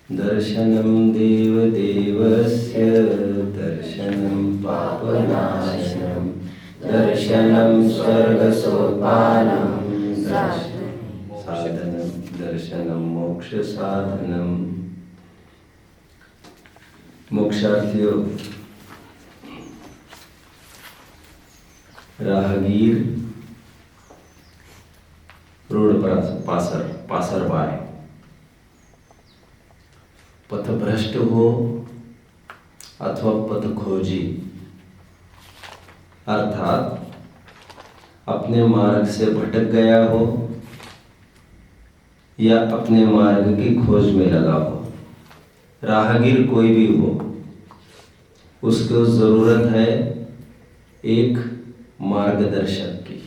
दर्शनं देवदेवस्य दर्शनं पापनाशनं दर्शनं स्वर्गसोपानं साधनं दर्शनं मोक्षसाधनं। मोक्षार्थियों, राहगीर, रोड पासरबाय, पथभ्रष्ट हो अथवा पथखोजी, अर्थात अपने मार्ग से भटक गया हो या अपने मार्ग की खोज में लगा हो, राहगीर कोई भी हो, उसको जरूरत है एक मार्गदर्शक की,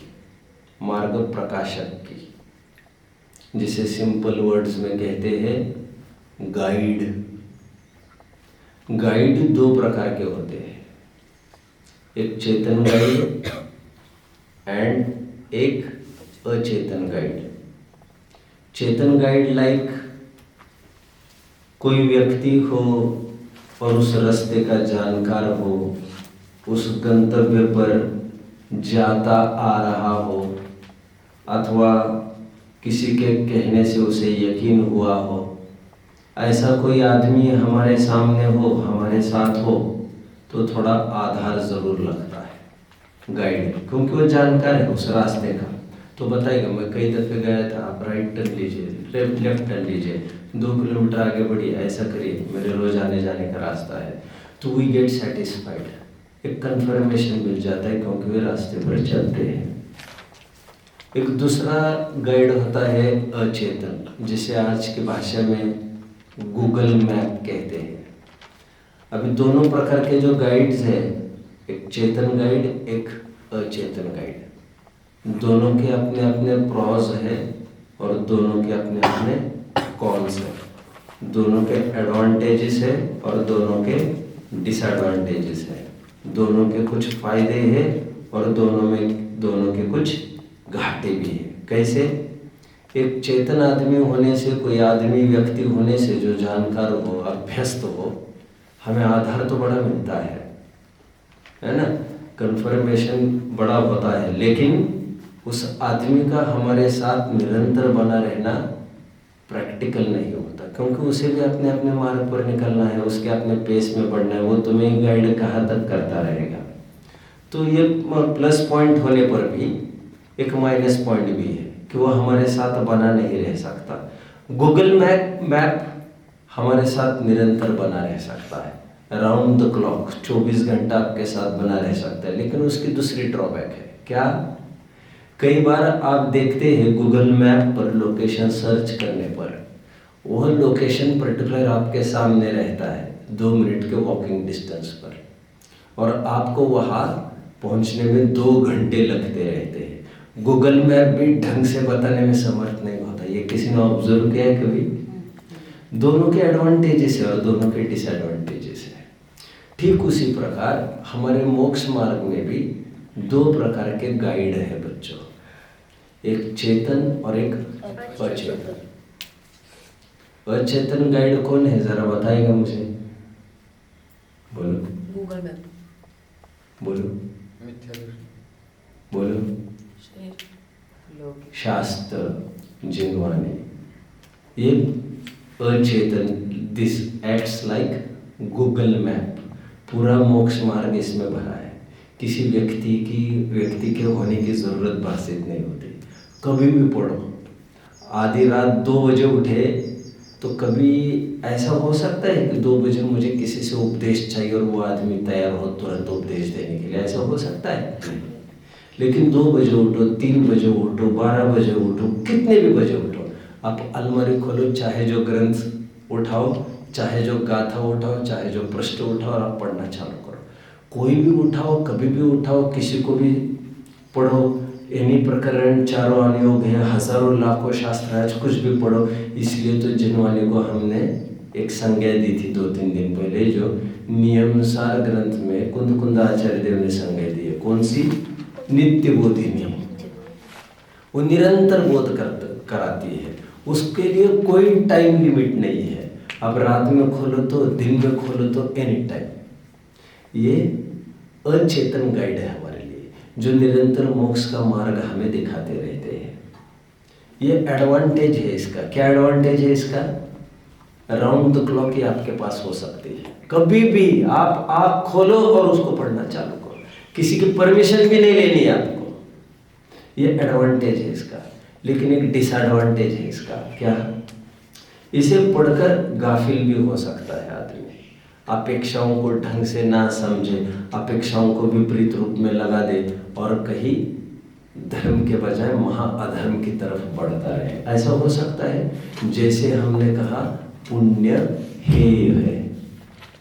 मार्ग प्रकाशक की, जिसे सिंपल वर्ड्स में कहते हैं गाइड। गाइड दो प्रकार के होते हैं, एक चेतन गाइड एंड एक अचेतन गाइड। चेतन गाइड लाइक कोई व्यक्ति हो और उस रास्ते का जानकार हो, उस गंतव्य पर जाता आ रहा हो अथवा किसी के कहने से उसे यकीन हुआ हो, ऐसा कोई आदमी हमारे सामने हो, हमारे साथ हो, तो थोड़ा आधार जरूर लगता है गाइड, क्योंकि वो जानकार है उस रास्ते का। तो बताइएगा, मैं कई दफ़े गया था, आप राइट टर्न लीजिए, लेफ्ट टर्न लीजिए, 2 किलोमीटर आगे बढ़िए, ऐसा करिए, मेरे रोज आने जाने का रास्ता है। तो वी गेट सेटिस्फाइड, एक कंफर्मेशन मिल जाता है क्योंकि वे रास्ते पर चलते हैं। एक दूसरा गाइड होता है अचेतन, जिसे आज की भाषा में गूगल मैप कहते हैं। अभी दोनों प्रकार के जो गाइड्स हैं, एक चेतन गाइड, एक अचेतन गाइड, दोनों के अपने अपने प्रॉज है और दोनों के अपने अपने कॉन्स है, दोनों के एडवांटेजेस है और दोनों के डिसएडवांटेजेस है, दोनों के कुछ फायदे हैं और दोनों के कुछ घाटे भी हैं। कैसे? एक चेतन आदमी होने से, कोई आदमी व्यक्ति होने से जो जानकार हो, अभ्यस्त हो, हमें आधार तो बड़ा मिलता है ना, कंफर्मेशन बड़ा होता है, लेकिन उस आदमी का हमारे साथ निरंतर बना रहना प्रैक्टिकल नहीं होता, क्योंकि उसे भी अपने अपने मार्ग पर निकलना है, उसके अपने पेस में बढ़ना है, वो तुम्हें गाइड कहाँ तक करता रहेगा। तो ये प्लस पॉइंट होने पर भी एक माइनस पॉइंट भी है कि वो हमारे साथ बना नहीं रह सकता। गूगल मैप हमारे साथ निरंतर बना रह सकता है, राउंड द क्लॉक 24 घंटा आपके साथ बना रह सकता है, लेकिन उसकी दूसरी ड्रॉबैक है। क्या? कई बार आप देखते हैं गूगल मैप पर लोकेशन सर्च करने पर वह लोकेशन पर्टिकुलर आपके सामने रहता है 2 मिनट के वॉकिंग डिस्टेंस पर, और आपको वहाँ पहुँचने में 2 घंटे लगते रहते हैं। गूगल मैप भी ढंग से बताने में समर्थ नहीं होता। ये किसी ने ऑब्जर्व किया है कभी? दोनों के एडवांटेजेस है और दोनों के डिसएडवांटेजेस है। ठीक उसी प्रकार हमारे मोक्ष मार्ग में भी 2 प्रकार के गाइड है बच्चों, एक चेतन और एक अचेतन। अचेतन गाइड कौन है, जरा बताइएगा मुझे? बोलो। Google map. बोलो बोलो। शास्त्र, जिनवाने। ये अचेतन, this acts like Google map. पूरा मोक्ष मार्ग इसमें भरा है, किसी व्यक्ति के होने की जरूरत भाषित नहीं होती। कभी भी पढ़ो, आधी रात 2 बजे उठे तो कभी ऐसा हो सकता है कि 2 बजे मुझे किसी से उपदेश चाहिए और वो आदमी तैयार हो तुरंत उपदेश देने के लिए, ऐसा हो सकता है? लेकिन 2 बजे उठो, 3 बजे उठो, 12 बजे उठो, कितने भी बजे उठो, आप अलमारी खोलो, चाहे जो ग्रंथ उठाओ, चाहे जो गाथा उठाओ, चाहे जो पृष्ठ उठाओ और आप पढ़ना चालू करो। कोई भी उठाओ, कभी भी उठाओ, किसी को भी पढ़ो। इन्हीं प्रकरण, चारों अनुयोग हैं, हजारों लाखों शास्त्र है, कुछ भी पढ़ो। इसलिए तो जिनवाने को हमने एक संज्ञा दी थी 2-3 दिन पहले, जो नियमसार ग्रंथ में कुंदाचार्य देव ने संज्ञा दी है। कौन सी? नित्य बोधिनी। वो निरंतर बोध कराती है, उसके लिए कोई टाइम लिमिट नहीं है। अब रात में खोलो तो, दिन में खोलो तो, एनी टाइम। ये अचेतन गाइड है हमारे लिए, जो निरंतर मोक्ष का मार्ग हमें दिखाते रहते हैं। ये एडवांटेज है इसका। क्या एडवांटेज है इसका? राउंड द क्लॉक ये आपके पास हो सकती है। कभी भी आप आँख खोलो और उसको पढ़ना चालू करो, किसी की परमिशन भी नहीं लेनी है आपको। ये एडवांटेज है इसका। लेकिन एक डिसएडवांटेज है इसका। क्या? इसे पढ़कर गाफिल भी हो सकता है आदमी, अपेक्षाओं को ढंग से ना समझे, अपेक्षाओं को विपरीत रूप में लगा दे और कहीं धर्म के बजाय महाअधर्म की तरफ बढ़ता रहे। ऐसा हो सकता है। जैसे हमने कहा पुण्य हेय है,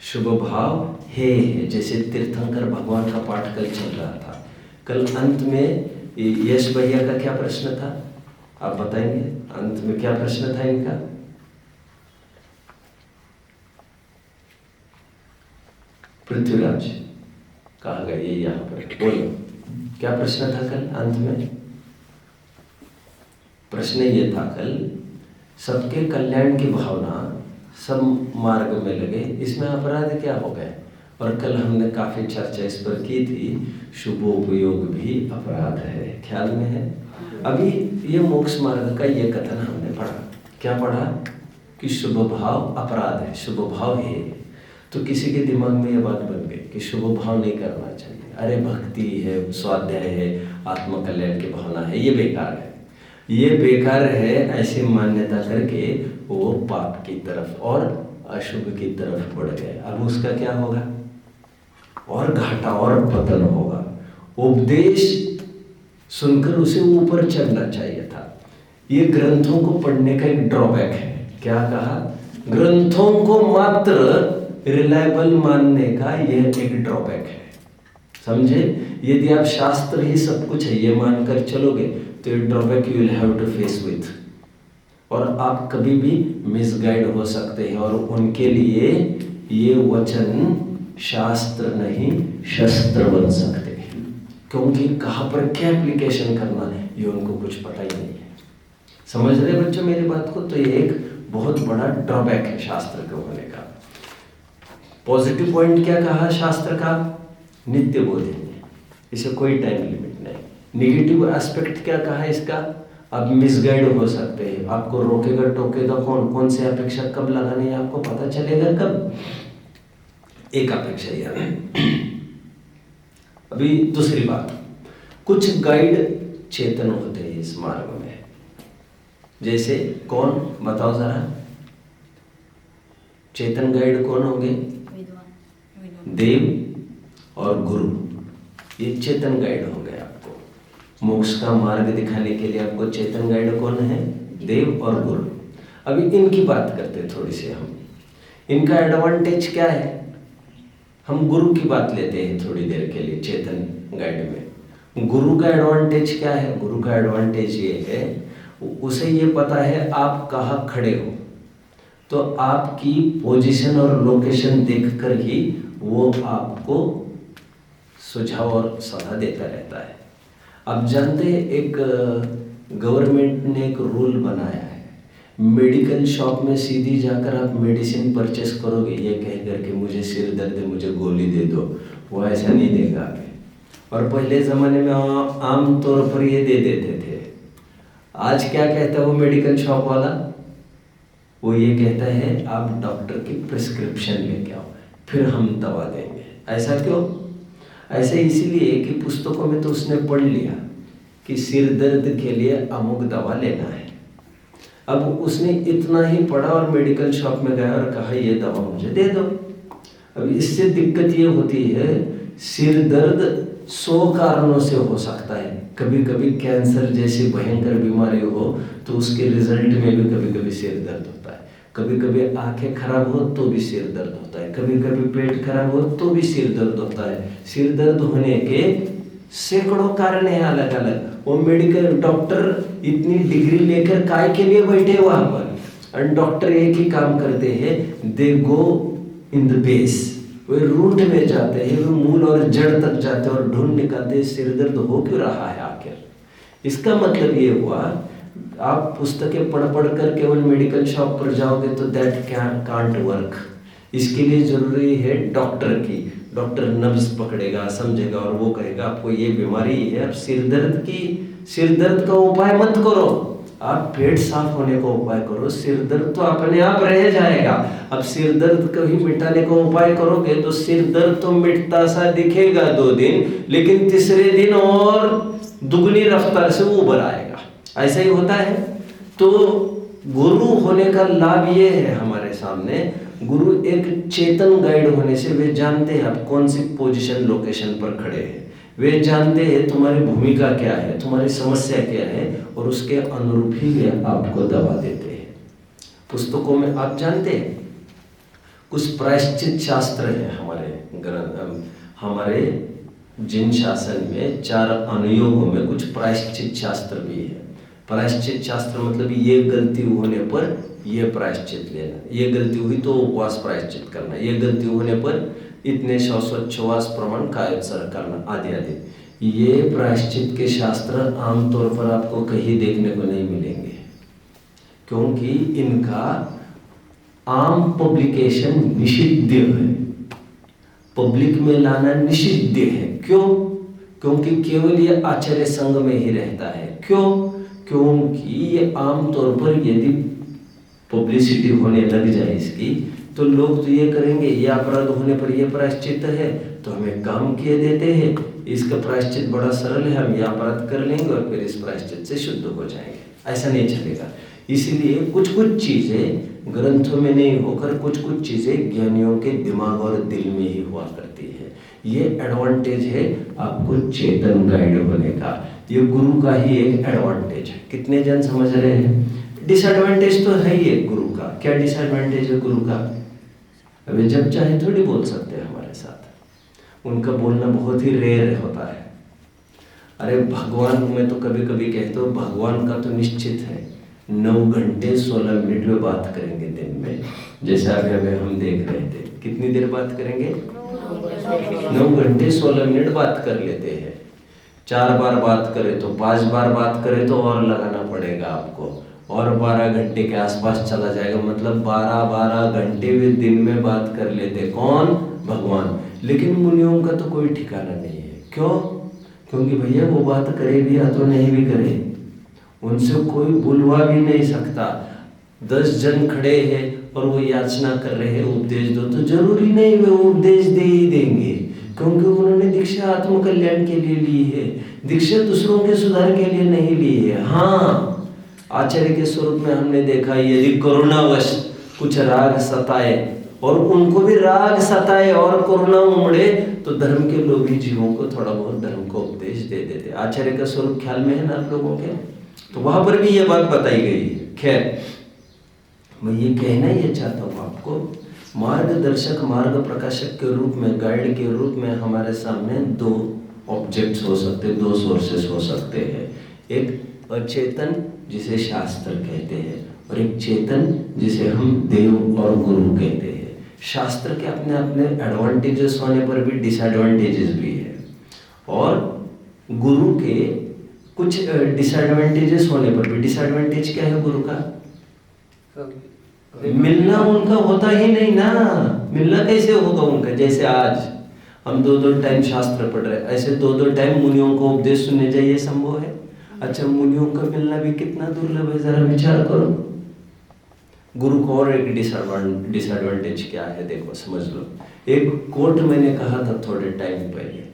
शुभ भाव हेय है। जैसे तीर्थंकर भगवान का पाठ कल चल रहा था, कल अंत में यश भैया का क्या प्रश्न था आप बताएंगे? अंत में क्या प्रश्न था इनका? पृथ्वीराज कहा गया ये यहाँ पर, बोलो क्या प्रश्न था कल अंत में? प्रश्न ये था कल, सबके कल्याण की भावना, सब मार्ग में लगे, इसमें अपराध क्या हो गए? और कल हमने काफी चर्चा इस पर की थी, शुभोपयोग भी अपराध है। ख्याल में है? अभी ये मोक्ष मार्ग का ये कथन हमने पढ़ा। क्या पढ़ा? कि शुभ भाव अपराध है, शुभ भाव है। तो किसी के दिमाग में ये बात बन गई कि शुभ भाव नहीं करना चाहिए, अरे भक्ति है, स्वाध्याय है, आत्मकल्याण की भावना है, ये बेकार है, ये बेकार है, ऐसी मान्यता करके वो पाप की तरफ और अशुभ की तरफ बढ़ गए। अब उसका क्या होगा? और घाटा और पतन होगा। उपदेश सुनकर उसे ऊपर चढ़ना चाहिए था। ये ग्रंथों को पढ़ने का एक ड्रॉबैक है। क्या कहा? ग्रंथों को मात्र रिलायबल मानने का यह एक ड्रॉबैक है। समझे? यदि आप शास्त्र ही सब कुछ है ये मानकर चलोगे तो ये drawback you will have to face with, और आप कभी भी मिसगाइड हो सकते हैं। और उनके लिए ये वचन शास्त्र नहीं शस्त्र बन सकते हैं, क्योंकि कहाँ पर क्या एप्लीकेशन करना है ये उनको कुछ पता ही नहीं है। समझ रहे बच्चों मेरी बात को? तो ये एक बहुत बड़ा ड्रॉबैक है शास्त्र के होने का। पॉजिटिव पॉइंट क्या कहा शास्त्र का? नित्य बोधि, इसे कोई टाइम लिमिट नहीं। नेगेटिव एस्पेक्ट क्या कहा इसका? आप मिसगाइड हो सकते हैं, आपको रोकेगा टोकेगा कौन? कौन से अपेक्षा कब लगानी है आपको पता चलेगा कब? एक अपेक्षा यार। अभी दूसरी बात, कुछ गाइड चेतन होते हैं इस मार्ग में। जैसे कौन? बताओ जरा, चेतन गाइड कौन होंगे? देव और गुरु, ये चेतन गाइड होंगे आपको। मोक्ष का मार्ग दिखाने के लिए आपको चेतन गाइड कौन है? देव और गुरु। अभी इनकी बात करते थोड़ी सी हम। इनका एडवांटेज क्या है? हम गुरु की बात लेते हैं थोड़ी देर के लिए चेतन गाइड में। गुरु का एडवांटेज क्या है? गुरु का एडवांटेज ये है, उसे ये पता है आप कहाँ खड़े हो, तो आपकी पोजीशन और लोकेशन देखकर ही वो आपको सुझाव और सलाह देता रहता है। अब जानते हैं एक गवर्नमेंट ने एक रूल बनाया है, मेडिकल शॉप में सीधी जाकर आप मेडिसिन परचेस करोगे ये कह करके मुझे सिर दर्द है मुझे गोली दे दो, वो ऐसा नहीं देगा आगे। और पहले ज़माने में आम तौर पर ये दे देते थे। आज क्या कहता है वो मेडिकल शॉप वाला? वो ये कहता है आप डॉक्टर की प्रिस्क्रिप्शन लेके आओ फिर हम दवा देंगे। ऐसा क्यों? ऐसे इसीलिए कि पुस्तकों में तो उसने पढ़ लिया कि सिर दर्द के लिए अमुक दवा लेना है। अब उसने इतना ही पढ़ा और मेडिकल शॉप में गया और कहा ये दवा मुझे दे दो। अब इससे दिक्कत ये होती है, सिर दर्द 100 कारणों से हो सकता है। कभी कभी कैंसर जैसी भयंकर बीमारी हो तो उसके रिजल्ट में भी कभी कभी सिर दर्द होता है, कभी कभी आंखें खराब हो तो भी सिर दर्द होता है, कभी कभी पेट खराब हो तो भी सिर दर्द होता है। सिर दर्द होने के सैकड़ों कारण हैं अलग अलग। वो मेडिकल डॉक्टर इतनी डिग्री लेकर काय के लिए बैठे वहां पर, और डॉक्टर एक ही काम करते हैं, they go in the base, वे रूट में जाते हैं, वे मूल और जड़ तक जाते हैं और ढूंढ निकालते हैं सिर दर्द हो क्यों रहा है आखिर। इसका मतलब ये हुआ आप पुस्तकें पढ़ पढ़ कर केवल मेडिकल शॉप पर जाओगे तो दैट कांट वर्क। इसके लिए जरूरी है डॉक्टर की। डॉक्टर नब्ज पकड़ेगा, समझेगा और वो कहेगा आपको ये बीमारी है। अब सिर दर्द का उपाय मत करो, आप पेट साफ होने का उपाय करो। सिर दर्द तो अपने आप रह जाएगा। अब सिर दर्द कभी मिटाने का उपाय करोगे तो सिर दर्द तो मिटता सा दिखेगा 2 दिन, लेकिन तीसरे दिन और दुगनी रफ्तार से उभर आएगा। ऐसा ही होता है। तो गुरु होने का लाभ ये है हमारे सामने, गुरु एक चेतन गाइड होने से वे जानते हैं आप कौन सी पोजीशन लोकेशन पर खड़े हैं। वे जानते हैं तुम्हारी भूमिका क्या है, तुम्हारी समस्या क्या है, और उसके अनुरूप ही वे आपको दवा देते हैं। पुस्तकों में आप जानते हैं कुछ प्रायश्चित शास्त्र है हमारे जिन शासन में 4 अनुयोगों में कुछ प्रायश्चित शास्त्र भी है। प्रायश्चित शास्त्र मतलब ये गलती होने पर ये प्रायश्चित लेना, ये गलती हुई तो उपवास प्रायश्चित करना, ये गलती होने पर इतने श्वासोच्छ्वास प्रमाण कायोत्सर्ग करना आदि आदि। ये प्रायश्चित के शास्त्र आमतौर पर आपको कहीं देखने को नहीं मिलेंगे, क्योंकि इनका आम पब्लिकेशन निषिद्ध है। पब्लिक में लाना निषिद्ध है। क्यों? क्योंकि केवल ये आचार्य संघ में ही रहता है। क्यों? क्योंकि ये आमतौर पर यदि पब्लिसिटी होने लग जाए इसकी, तो लोग तो ये करेंगे, ये अपराध होने पर ये प्रायश्चित है तो हमें काम किए देते हैं, इसका प्रायश्चित बड़ा सरल है, हम ये अपराध कर लेंगे और फिर इस प्रायश्चित से शुद्ध हो जाएंगे। ऐसा नहीं चलेगा। इसलिए कुछ चीजें ग्रंथों में नहीं होकर कुछ चीजें ज्ञानियों के दिमाग और दिल में ही हुआ करती है। ये एडवांटेज है आपको चेतन गाइड होने का। ये गुरु का ही एक एडवांटेज है। कितने जन समझ रहे हैं? डिसएडवांटेज तो है ही गुरु का। क्या डिसएडवांटेज है गुरु का? अभी जब चाहे थोड़ी बोल सकते हैं हमारे साथ, उनका बोलना बहुत ही रेयर होता है। अरे भगवान में तो कभी कभी कहते हो, भगवान का तो निश्चित है 9 घंटे 16 मिनट में बात करेंगे दिन में। जैसे अभी हम देख रहे थे, कितनी देर बात करेंगे? 9 घंटे 16 मिनट बात कर लेते हैं। 4 बार बात करें तो 5 बार बात करें तो और लगाना पड़ेगा आपको, और 12 घंटे के आसपास चला जाएगा। मतलब 12 घंटे भी दिन में बात कर लेते। कौन? भगवान। लेकिन मुनियों का तो कोई ठिकाना नहीं है। क्यों? क्योंकि भैया वो बात करे भी या तो नहीं भी करे, उनसे कोई बुलवा भी नहीं सकता। 10 जन खड़े हैं और वो याचना कर रहे हैं उपदेश दो, तो जरूरी नहीं वे उपदेश दे ही देंगे, क्योंकि उन्होंने दीक्षा आत्म कल्याण के लिए ली है, दीक्षा दूसरों के सुधार के लिए नहीं ली है। हाँ, आचार्य के स्वरूप में हमने देखा, यदि करुणावश कुछ राग सताए और उनको भी राग सताए और करुणा उमड़े तो धर्म के लोभी जीवों को थोड़ा बहुत धर्म को उपदेश दे देते। आचार्य का स्वरूप ख्याल में है ना आप लोगों के? तो वहां पर भी ये बात बताई गई है। खैर, मैं ये कहना ये चाहता हूँ आपको, मार्गदर्शक मार्ग प्रकाशक के रूप में, गाइड के रूप में हमारे सामने 2 ऑब्जेक्ट्स हो सकते हैं, 2 सोर्सेस हो सकते हैं। एक अचेतन जिसे शास्त्र कहते हैं, और एक चेतन जिसे हम देव और गुरु कहते हैं। शास्त्र के अपने अपने एडवांटेजेस होने पर भी डिसएडवांटेजेस भी है, और गुरु के कुछ डिसएडवांटेजेस होने पर भी। डिसएडवांटेज क्या है गुरु का? मिलना उनका होता ही नहीं ना। मिलना कैसे होगा उनका? जैसे आज हम 2 टाइम शास्त्र पढ़ रहे हैं, ऐसे 2 टाइम मुनियों को उपदेश सुनने चाहिए, संभव है? अच्छा, मुनियों का मिलना भी कितना दुर्लभ है, जरा विचार करो। गुरु को और एक डिसएडवांटेज क्या है, देखो समझ लो। एक कोट मैंने कहा था थोड़े टाइम पहले,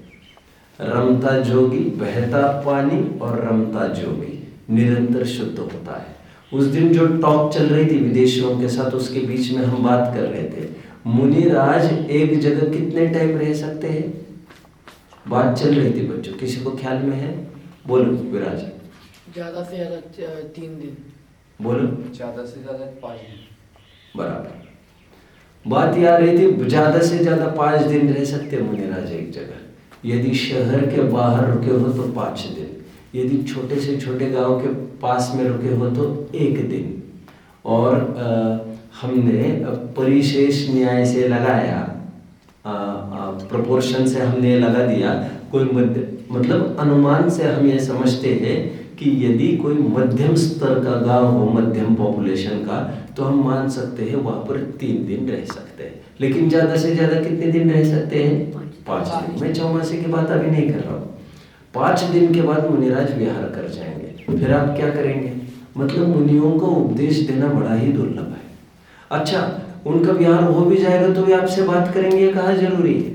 रमता जोगी बहता पानी और रमता जोगी निरंतर शुद्ध होता है। उस दिन जो टॉक चल रही थी विदेशियों के साथ, उसके बीच में हम बात कर रहे थे, मुनिराज एक जगह कितने टाइम रह सकते हैं? बात चल रही थी बच्चों, किसी को ख्याल में है? बोलो विराज। ज्यादा से ज्यादा 3 दिन। बोलो। ज्यादा से ज्यादा 5 दिन। बराबर बात ये आ रही थी, ज्यादा से ज्यादा 5 दिन रह सकते मुनिराज एक जगह। यदि शहर के बाहर रुके हो तो 5 दिन, यदि छोटे से छोटे गांव के पास में रुके हो तो 1 दिन। और हमने परिशेष न्याय से लगाया, प्रोपोर्शन से हमने लगा दिया, कोई मध्य मतलब अनुमान से हम ये समझते हैं कि यदि कोई मध्यम स्तर का गांव हो, मध्यम पॉपुलेशन का, तो हम मान सकते हैं वहां पर 3 दिन रह सकते हैं। लेकिन ज्यादा से ज्यादा कितने दिन रह सकते हैं? 5 दिन। मैं चौमासे की बात अभी नहीं कर रहा हूँ। 5 दिन के बाद मुनिराज विहार कर जाएंगे। फिर आप क्या करेंगे? मतलब मुनियों को उपदेश देना बड़ा ही दुर्लभ है। अच्छा, उनका विहार हो भी जाएगा तो भी आपसे बात करेंगे, ये कहाँ जरूरी है?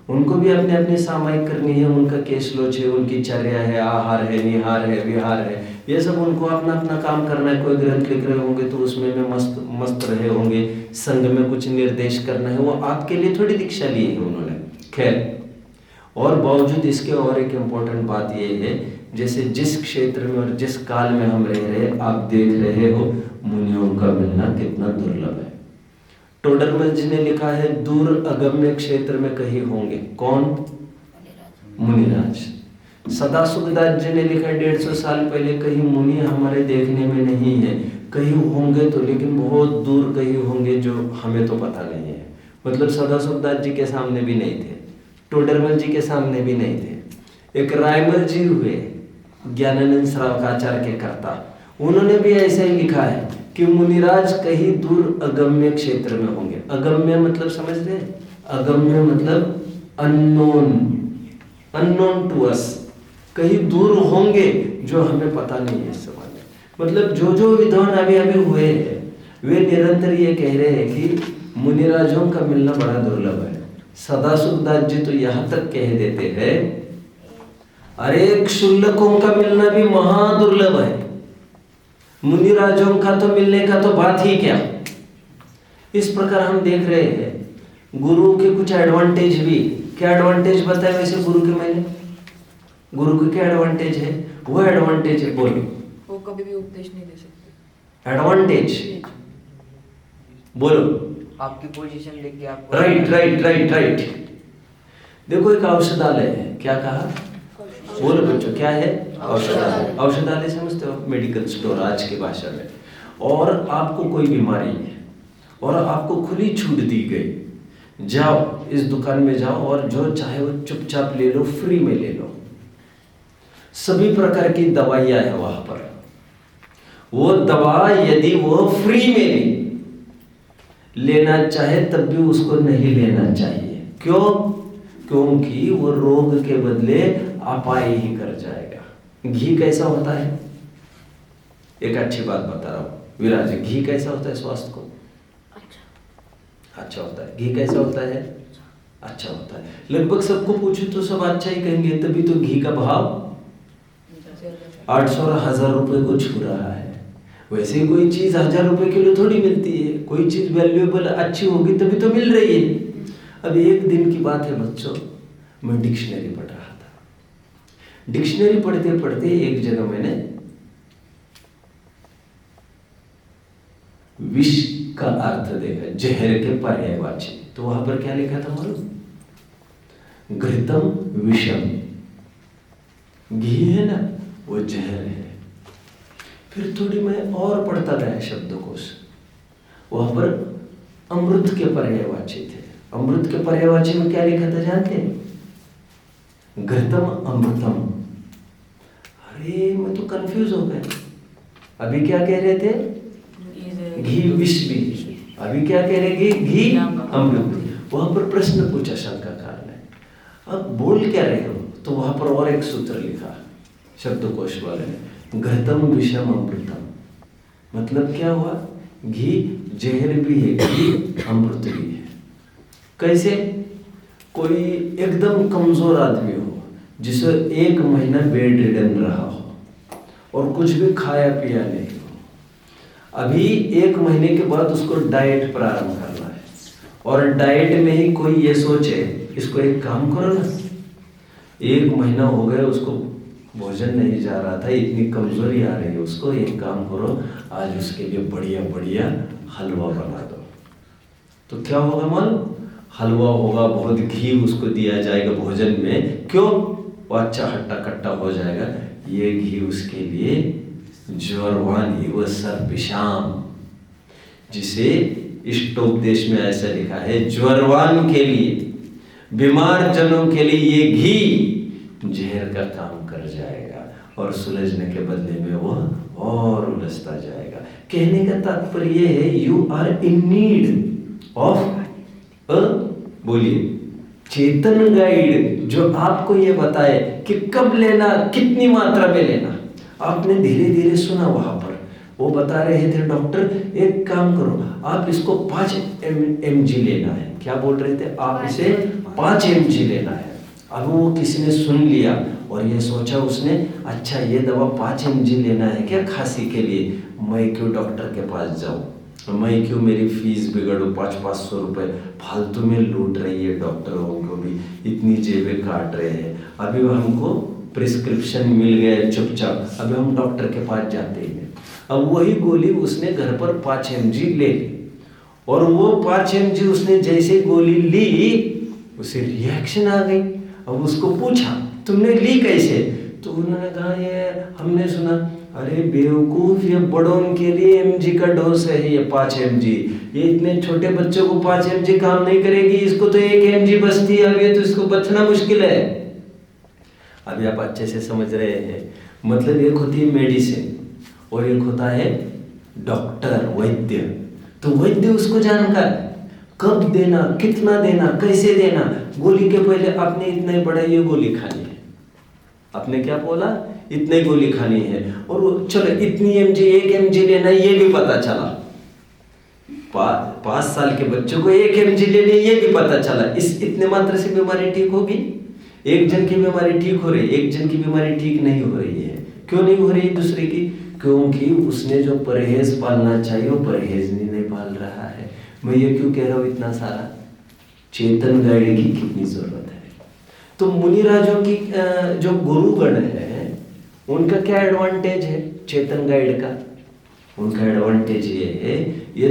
उनको भी अपने अपने सामायिक करनी है, उनका केसलोच है, उनकी चर्या है, आहार है, निहार है, विहार है, ये सब उनको अपना अपना काम करना है। कोई ग्रंथ लिख रहे होंगे तो उसमें में मस्त रहे होंगे, संघ में कुछ निर्देश करना है, वो आपके लिए थोड़ी दीक्षा ली है उन्होंने। खैर, और बावजूद इसके और एक इम्पोर्टेंट बात ये है, जैसे जिस क्षेत्र में और जिस काल में हम रह रहे हैं, आप देख रहे हो मुनियों का मिलना कितना दुर्लभ है। टोडरमल जी ने लिखा है, दूर अगम्य क्षेत्र में कहीं होंगे। कौन? मुनिराज। सदासुखदास जी ने लिखा है 150 साल पहले, कहीं मुनि हमारे देखने में नहीं है, कहीं होंगे तो लेकिन बहुत दूर कहीं होंगे जो हमें तो पता नहीं है। मतलब सदासुखदास जी के सामने भी नहीं थे, टोडरमल जी के सामने भी नहीं थे। एक रायमल जी हुए, ज्ञानानंद श्रावकाचार्य के कर्ता, उन्होंने भी ऐसा ही लिखा है कि मुनिराज कहीं दूर अगम्य क्षेत्र में होंगे। अगम्य मतलब समझ रहे? अगम्य मतलब अननोन, अननोन टू अस, कहीं दूर होंगे जो हमें पता नहीं है इस समय। मतलब जो विद्वान अभी हुए हैं वे निरंतर ये कह रहे हैं कि मुनिराजों का मिलना बड़ा दुर्लभ है। सदासुखदास जी तो यहाँ तक कह देते हैं, अरे क्षुल्लकों का मिलना भी महादुर्लभ है, मुनिराजों का तो मिलने का तो बात ही क्या। इस प्रकार हम देख रहे हैं गुरु के कुछ एडवांटेज भी। क्या एडवांटेज बताए वैसे गुरु के? मैंने गुरु के क्या एडवांटेज है? वो एडवांटेज है, बोलो। वो कभी भी उपदेश नहीं दे सकते। एडवांटेज बोलो। आपकी पोजीशन लेके आपको राइट। देखो एक औषधालय है, क्या कहा? बोलो बच्चों, क्या है? औषधालय। औषधालय समझते हो? मेडिकल स्टोर आज की भाषा में। और आपको कोई बीमारी है और आपको खुली छूट दी गई, जाओ इस दुकान में जाओ और जो चाहे वो चुपचाप ले लो, फ्री में ले लो। सभी प्रकार की दवाइयां है वहां पर। वो दवा यदि वो फ्री में भी लेना चाहे तब भी उसको नहीं लेना चाहिए। क्यों? क्योंकि वो रोग के बदले अपाय ही कर जाएगा। घी कैसा होता है? एक अच्छी बात बता रहा हूं विराज, घी कैसा होता है स्वास्थ्य को? अच्छा होता है। घी कैसा होता है? अच्छा होता है। लगभग सबको पूछो तो सब अच्छा ही कहेंगे, तभी तो घी का भाव 800 और 1000 रुपए को छू रहा है। वैसे कोई चीज 1000 रुपए किलो थोड़ी मिलती है, कोई चीज वैल्यूएबल अच्छी होगी तभी तो मिल रही है। अब एक दिन की बात है बच्चों, मैं डिक्शनरी पढ़ रहा था। डिक्शनरी पढ़ते पढ़ते एक जगह मैंने विष का अर्थ देखा, जहर के पर्यायवाची। तो वहां पर क्या लिखा था मालूम? घृतम विषम। घी है ना, वो जहर है। फिर थोड़ी मैं और पढ़ता गया शब्दकोश, वहां पर अमृत के पर्यायवाची थे। अमृत के पर्यायवाची में क्या लिखा था जानते हैं? घृतम अमृतम। अरे मैं तो कंफ्यूज हो गया। अभी क्या कह रहे थे? घी विष भी। अभी क्या कह रहे? घी अमृत। वहां पर प्रश्न पूछा शंकाकार ने, अब बोल क्या रहे हो? तो वहां पर और एक सूत्र लिखा शब्दकोश वाले ने, घृतम विषम अमृतम। मतलब क्या हुआ? घी जहर भी है, घी अमृत भी है। कैसे? कोई एकदम कमजोर आदमी हो, जिसे 1 महीना बेड रिडन रहा हो और कुछ भी खाया पिया नहीं हो, अभी 1 महीने के बाद उसको डाइट प्रारंभ करना है और डाइट में ही कोई ये सोचे इसको एक काम करो ना, 1 महीना हो गया उसको भोजन नहीं जा रहा था, इतनी कमजोरी आ रही है उसको, एक काम करो आज उसके लिए बढ़िया बढ़िया हलवा बना दो। तो क्या होगा मालूम? हलवा होगा, बहुत घी उसको दिया जाएगा भोजन में। क्यों? वो अच्छा हट्टा कट्टा हो जाएगा। ये घी उसके लिए ज्वरवान इव सर्पिशाम, जिसे इष्टोपदेश में ऐसा लिखा है, ज्वरवान के लिए, बीमार जनों के लिए ये घी जहर का काम कर जाएगा। और सुलझने के बदले में वह और उलझता जाएगा। कहने का तात्पर्य यह है, you are in need of बोलिए चेतन गाइड, जो आपको ये बताए कि कब लेना, कितनी मात्रा में लेना। आपने धीरे धीरे सुना, वहां पर वो बता रहे थे, डॉक्टर एक काम करो, आप इसको 5 mg लेना है। क्या बोल रहे थे आप? इसे 5 mg लेना है। अब वो किसी ने सुन लिया और ये सोचा उसने, अच्छा ये दवा 5 mg लेना है क्या खांसी के लिए, मैं क्यों डॉक्टर के पास जाऊँ, मैं क्यों मेरी फीस बिगड़ूं, 500-500 रुपये फालतू में लूट रही है, डॉक्टरों को भी इतनी जेबें काट रहे हैं। अभी हमको प्रिस्क्रिप्शन मिल गया चुपचाप, अभी हम डॉक्टर के पास जाते ही हैं। अब वही गोली उसने घर पर 5 mg ले ली, और वो 5 mg उसने जैसे गोली ली उसे रिएक्शन आ गई। अब उसको पूछा तुमने ली कैसे, तो उन्होंने कहा ये हमने सुना। अरे बेवकूफ, ये बड़ों के लिए mg का डोज है ये 5 mg, ये इतने छोटे बच्चों को 5 mg काम नहीं करेगी, इसको तो 1 mg बचती है, अब ये तो इसको बचना मुश्किल है। अभी आप अच्छे से समझ रहे हैं, मतलब एक होती है मेडिसिन और एक होता है डॉक्टर, वैद्य। तो वैद्य उसको जानकार, कब देना, कितना देना, कैसे देना। गोली के पहले आपने इतना ही बड़ा ये गोली खानी है, आपने क्या बोला, इतनी गोली खानी है, और वो चलो इतनी mg 1 mg लेना, ये भी पता चला। 5 साल के बच्चों को 1 mg लेनी, ये भी पता चला। इस इतने मात्रा से बीमारी ठीक होगी? एक जन की बीमारी ठीक हो रही, एक जन की बीमारी ठीक नहीं हो रही है। क्यों नहीं हो रही दूसरे की? क्योंकि उसने जो परहेज पालना चाहिए वो परहेज नहीं पाल रहा है। मैं ये क्यों कह रहा हूँ इतना सारा? चेतन गाइड की कितनी जरूरत है। तो मुनिराजों की जो गुरुगण है उनका क्या एडवांटेज है चेतन गाइड का? उनका एडवांटेज ये है, ये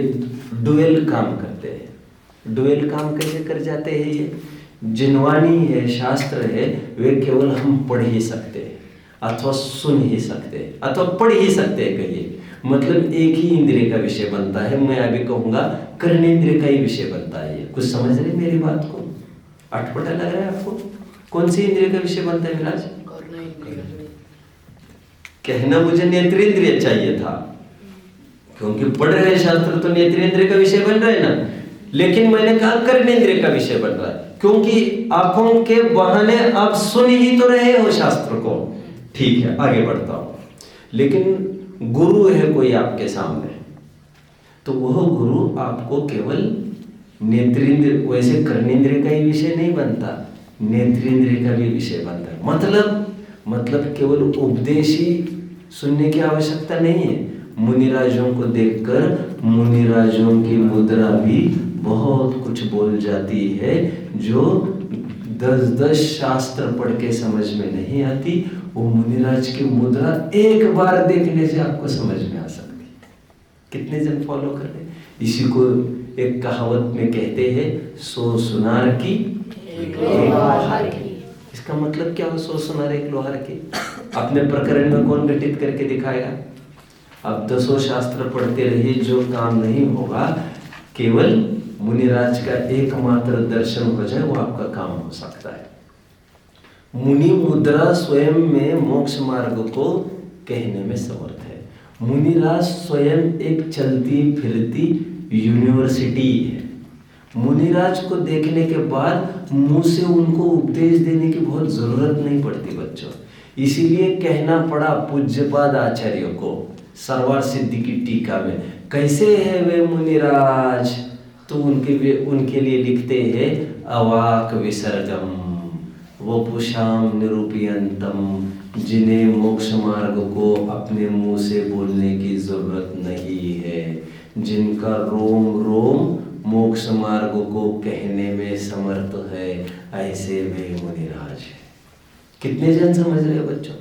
डुएल काम करते हैं। डुएल काम कैसे कर जाते हैं? ये जिनवानी है, शास्त्र है, वे केवल हम पढ़ ही सकते हैं, अथवा सुन ही सकते हैं, अथवा पढ़ ही सकते हैं। कहिए मतलब एक ही इंद्रिय का विषय बनता है। मैं अभी कहूँगा कर्णेंद्रिय का ही विषय बनता है। कुछ समझ रहे मेरी बात को? अटपटा लग रहा है आपको? कौन सी इंद्रिय का विषय बनता है विराज? कहना मुझे नेत्रेंद्रिय चाहिए था, क्योंकि पढ़ रहे शास्त्र तो नेत्रेंद्रिय का विषय बन रहा है ना, लेकिन मैंने कहा कर्णेंद्रिय का विषय बन रहा है, क्योंकि आंखों के बहाने आप सुन ही तो रहे हो शास्त्र को। ठीक है, आगे बढ़ता हूं। लेकिन गुरु है कोई आपके सामने, तो वह गुरु आपको केवल नेत्रेंद्रिय, वैसे कर्णेंद्रिय का ही विषय नहीं बनता, नेत्रेंद्रिय का भी विषय बनता है। मतलब केवल उपदेश ही सुनने की आवश्यकता नहीं है। मुनिराजों को देखकर मुनिराजों की मुद्रा भी बहुत कुछ बोल जाती है, जो 10-10 शास्त्र पढ़ के समझ में नहीं आती। वो मुनिराज की मुद्रा एक बार देखने से आपको समझ में आ सकती है। कितने जन फॉलो कर रहे? इसी को एक कहावत में कहते हैं, 100 सुनार की एक लोहार की। इसका मतलब क्या हो? 100 सुनार एक लोहार की। अपने प्रकरण में कौन घटित करके दिखाएगा? अब 10 शास्त्र पढ़ते रहिए, जो काम नहीं होगा, केवल मुनिराज का एकमात्र दर्शन हो जाए, वो आपका काम हो सकता है। मुनि मुद्रा स्वयं में मोक्ष मार्ग को कहने में समर्थ है। मुनिराज स्वयं एक चलती फिरती यूनिवर्सिटी है। मुनिराज को देखने के बाद मुंह से उनको उपदेश देने की बहुत जरूरत नहीं पड़ती बच्चों। इसीलिए कहना पड़ा पूज्यपाद आचार्य को सर्वार सिद्धि की टीका में, कैसे है वे मुनिराज? तो उनके लिए लिखते हैं, अवाक विसर्गम वपुषाम निरूपयंतम, जिन्हें मोक्ष मार्ग को अपने मुंह से बोलने की जरूरत नहीं है, जिनका रोम रोम मोक्ष मार्ग को कहने में समर्थ है, ऐसे वे मुनिराज है। कितने जन समझ रहे हो बच्चों?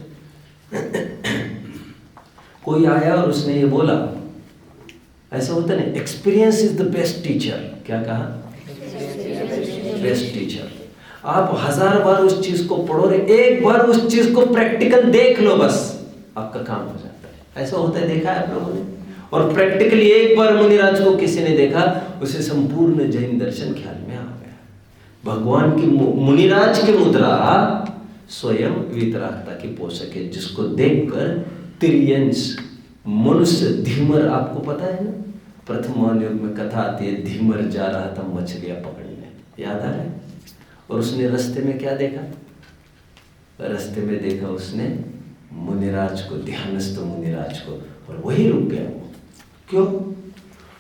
कोई आया और उसने ये बोला, ऐसा होता है ना, experience is the best teacher. क्या कहा? Best teacher. आप 1000 बार उस चीज को पढ़ो, एक बार उस चीज को प्रैक्टिकल देख लो, बस आपका काम हो जाता है। ऐसा होता है, देखा है आप लोगों ने? और प्रैक्टिकली एक बार मुनिराज को किसी ने देखा, उसे संपूर्ण जैन दर्शन ख्याल में आ गया। भगवान की मुनिराज की मुद्रा स्वयं वीतरागता की पोषक है, जिसको देखकर तिर्यंश मनुष्य धीमर, आपको पता है ना, प्रथम महायुग में कथा आती है, धीमर जा रहा था मछलियां पकड़ने, याद आ रहा है? और उसने रास्ते में क्या देखा? रास्ते में देखा उसने मुनिराज को, ध्यानस्थ मुनिराज को, और वही रुक गया वो। क्यों?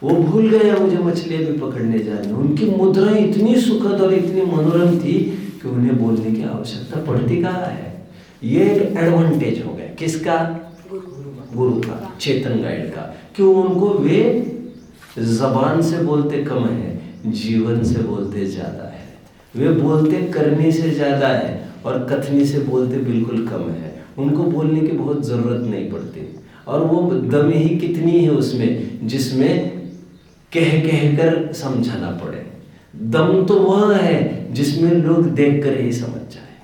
वो भूल गया मुझे मछलियां भी पकड़ने जानी। उनकी मुद्रा इतनी सुखद और इतनी मनोरम थी कि उन्हें बोलने की आवश्यकता पड़ती कहाँ है। ये एक एडवांटेज हो गया किसका? गुरु का, चेतन गाइड का। क्यों? उनको वे जबान से बोलते कम है, जीवन से बोलते ज्यादा है। वे बोलते करने से ज्यादा है और कथनी से बोलते बिल्कुल कम है। उनको बोलने की बहुत जरूरत नहीं पड़ती, और वो दम ही कितनी है उसमें, जिसमें कह कह कर समझाना पड़े। दम तो वह है जिसमें लोग देख कर ही समझ जाए।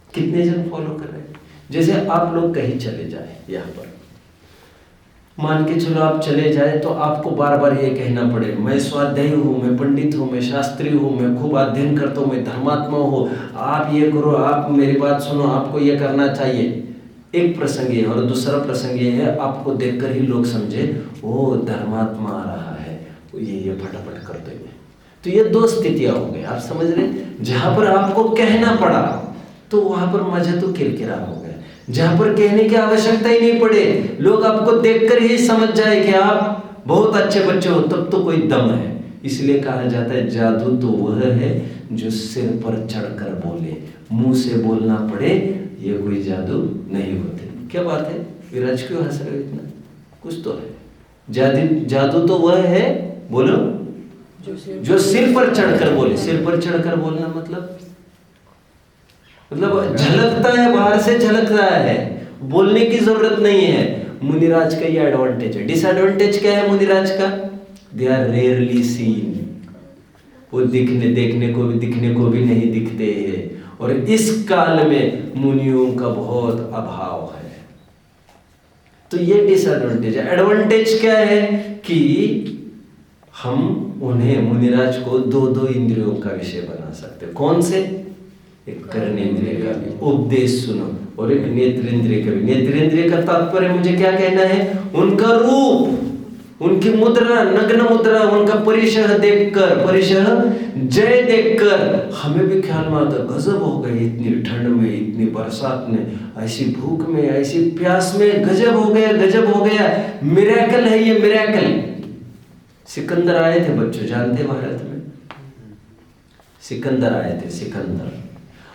कितने जन फॉलो कर रहे हैं? जैसे आप लोग कहीं चले जाए, यहाँ पर मान के चलो आप चले जाए, तो आपको बार बार ये कहना पड़े, मैं स्वाध्यायी हूँ, मैं पंडित हूँ, मैं शास्त्री हूँ, मैं खूब अध्ययन करता हूँ, मैं धर्मात्मा हूँ, आप ये करो, आप मेरी बात सुनो, आपको ये करना चाहिए। एक प्रसंग ये, और दूसरा प्रसंग ये है, आपको देखकर ही लोग समझे ओ धर्मात्मा आ रहा है, ये फटाफट कर देंगे। तो ये दो स्थितियां हो गई, आप समझ रहे? जहां पर आपको कहना पड़ा तो वहां पर मजा तो किरकिरा हो गया। जहां पर कहने की आवश्यकता ही नहीं पड़े, लोग आपको देखकर ही समझ जाए कि आप बहुत अच्छे बच्चे हो, तब तो कोई दम है। इसलिए कहा जाता है जादू तो वह है जो सिर पर चढ़कर बोले, मुंह से बोलना पड़े, ये कोई जादू नहीं होते। क्या बात है विराज, क्यों हंस रहे हो इतना? कुछ तो है। जादू तो वह है, बोलो, जो सिर पर चढ़कर बोले। सिर पर चढ़कर बोलना मतलब झलकता है, बाहर से झलक रहा है, बोलने की जरूरत नहीं है। मुनिराज का ये एडवांटेज है। डिसएडवांटेज क्या है मुनिराज का? दे आर रेयरली सीन, वो दिखने को भी नहीं दिखते हैं, और इस काल में मुनियों का बहुत अभाव है। तो ये डिसएडवांटेज है। एडवांटेज क्या है कि हम उन्हें, मुनिराज को, दो इंद्रियों का विषय बना सकते। कौन से? एक कर्णेंद्रिय का भी, उपदेश सुनो, और एक नेत्रेंद्रिय का भी। नेत्रेंद्रिय का तात्पर्य मुझे क्या कहना है? उनका रूप, उनकी मुद्रा, नग्न मुद्रा, उनका परिशह देखकर, परिशह जय देखकर हमें भी ख्याल में आता, गजब हो गई, इतनी ठंड में, इतनी बरसात में, ऐसी भूख में, ऐसी प्यास में, गजब हो गया, गजब हो गया, मिरेकल है ये, मिरेकल। सिकंदर आए थे बच्चों, जानते भारत में सिकंदर आए थे, सिकंदर।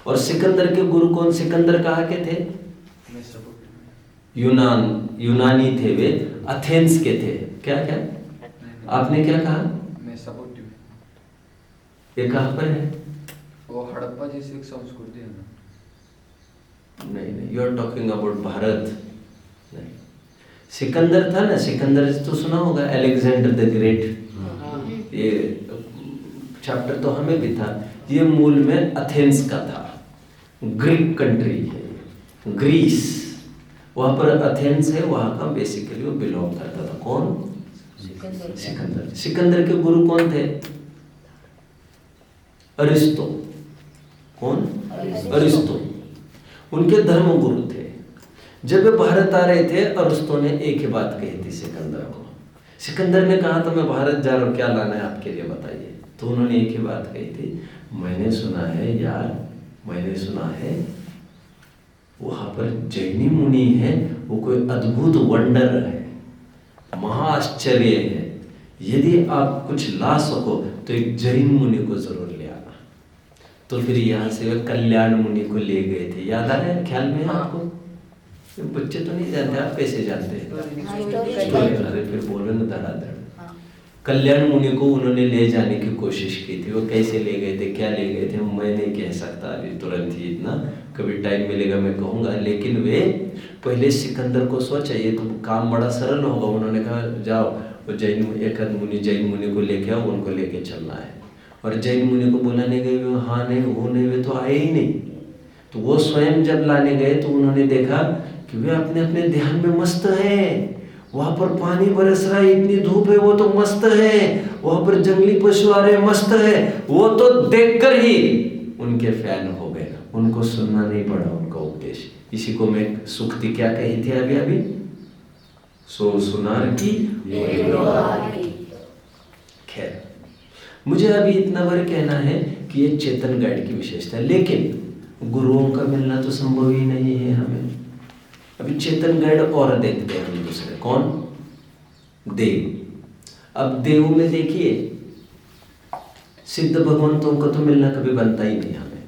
और सिकंदर के गुरु कौन? सिकंदर कहाँ के थे? यूनानी थे वे, एथेंस के थे। क्या आपने क्या कहा? ये कहाँ पर है? वो हड़प्पा जैसी एक संस्कृति है ना। नहीं, you are talking about Bharat. नहीं, सिकंदर था ना, सिकंदर तो सुना होगा, अलेक्जेंडर द ग्रेट। ये चैप्टर तो हमें भी था। ये मूल में एथेंस का था, ग्रीक कंट्री है, ग्रीस, वहां पर एथेंस है, वहां का बेसिकली वो बिलोंग करता था। कौन? सिकंदर। सिकंदर के गुरु कौन थे? अरिस्तो। कौन? अरिस्तो। उनके धर्म गुरु थे। जब वे भारत आ रहे थे, अरिस्तो ने एक ही बात कही थी सिकंदर को। सिकंदर ने कहा था मैं भारत जा रहा हूं, क्या लाना है आपके लिए बताइए। तो उन्होंने एक ही बात कही थी, मैंने सुना है यार, मैंने सुना है वहां पर जैनी मुनि है, वो कोई अद्भुत वंडर है, महाआश्चर्य है। यदि आप कुछ ला सको तो एक जैन मुनि को जरूर ले आना। तो फिर यहाँ से वे कल्याण मुनि को ले गए थे। याद आ रहा है? ख्याल में है आपको? बच्चे तो नहीं जानते, आप कैसे जानते हैं? अरे फिर बोलो ना धड़ाधड़। कल्याण मुनि को उन्होंने ले जाने की कोशिश की थी। वो कैसे ले गए थे, क्या ले गए थे, मैं नहीं कह सकता अभी तुरंत ही, इतना कभी टाइम मिलेगा मैं कहूँगा। लेकिन वे पहले सिकंदर को सोचा ये तो काम बड़ा सरल होगा। उन्होंने कहा जाओ वो जैन एक मुनि, जैन मुनि को लेके आओ, उनको लेके चलना है। और जैन मुनि को बुलाने गए, वे हाँ नहीं, वो नहीं, वे तो आए ही नहीं। तो वो स्वयं जब लाने गए तो उन्होंने देखा कि वे अपने अपने ध्यान में मस्त है। वहां पर पानी बरस रहा है, इतनी धूप है, वो तो मस्त है। वहां पर जंगली पशु आ रहे, मस्त है। वो तो देखकर ही उनके फैन हो गए। उनको सुनना नहीं पड़ा उनका उपदेश। इसी को मैं सूक्ति क्या कही थी अभी अभी, सो सुनार की। खैर, मुझे अभी इतना बार कहना है कि ये चेतन गाइड की विशेषता है, लेकिन गुरुओं का मिलना तो संभव ही नहीं है हमें। अभी चेतन गाइड और देखते हैं हम दूसरे, कौन? देव। अब देव में देखिए, सिद्ध भगवंतों का तो मिलना कभी बनता ही नहीं हमें,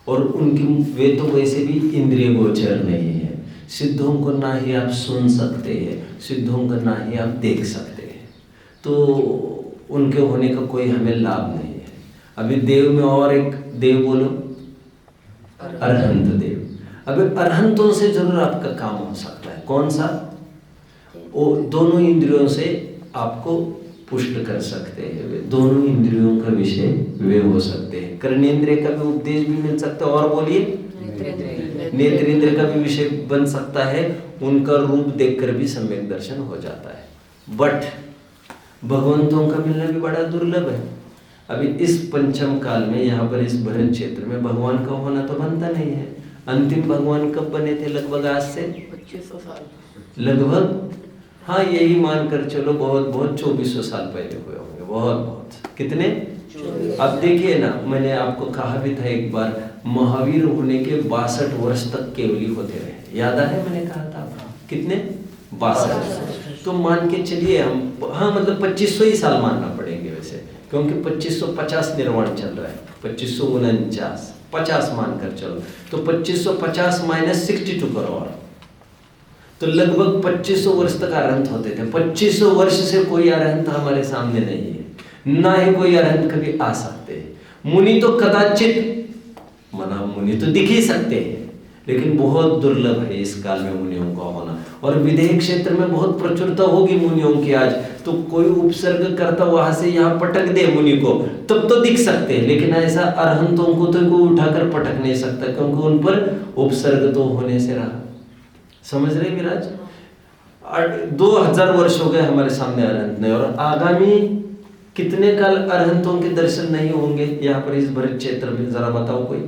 और उनकी वे तो वैसे भी इंद्रिय गोचर नहीं है। सिद्धों को ना ही आप सुन सकते हैं, सिद्धों को ना ही आप देख सकते हैं, तो उनके होने का कोई हमें लाभ नहीं है। अभी देव में और एक देव बोलो, अरहंत देव। अभी अरहंतों से जरूर आपका काम हो सकता है। कौन सा? वो दोनों इंद्रियों से आपको पुष्ट कर सकते हैं, वे दोनों इंद्रियों का विषय वे हो सकते हैं। कर्णेंद्रिय का भी उपदेश भी मिल सकता है, और बोलिए नेत्रेंद्र का भी विषय बन सकता है, उनका रूप देखकर भी सम्यक दर्शन हो जाता है। बट भगवंतों का मिलना भी बड़ा दुर्लभ है। अभी इस पंचम काल में यहाँ पर इस भरत क्षेत्र में भगवान का होना तो बनता नहीं है। अंतिम भगवान कब बने थे? लगभग आज से 2500 साल, लगभग, हाँ यही मानकर चलो, बहुत बहुत 2400 साल पहले हुए होंगे, बहुत बहुत। कितने? अब देखिए ना, मैंने आपको कहा भी था एक बार, महावीर होने के 62 वर्ष तक केवली होते रहे। याद है मैंने कहा था? कितने? 62। तो मान के चलिए हम, हाँ मतलब 2500 ही साल मानना पड़ेंगे वैसे, क्योंकि 2550 निर्वाण चल रहा है, 2549, 50 मानकर चलो, तो 2550 माइनस 62 करोड़, तो लगभग 2500 वर्ष तक अरहंत होते थे। 2500 वर्ष से कोई अरहंत हमारे सामने नहीं है, ना ही कोई अरहंत कभी आ सकते हैं। मुनि तो कदाचित, मना मुनि तो दिख ही सकते हैं, लेकिन बहुत दुर्लभ है इस काल में मुनियों का होना। और विदेह क्षेत्र में बहुत प्रचुरता होगी मुनियों की आज, तो कोई उपसर्ग करता वहां से यहाँ पटक दे मुनि को, तब तो दिख सकते हैं, लेकिन ऐसा अरहंतों को तो कोई उठाकर पटक नहीं सकता, क्योंकि उन पर उपसर्ग तो होने से रहा। समझ रहे विराज? 2000 वर्ष हो गए हमारे सामने अरहंत नहीं, और आगामी कितने काल अरहंतों के दर्शन नहीं होंगे यहाँ पर इस भरत क्षेत्र में? जरा बताओ कोई।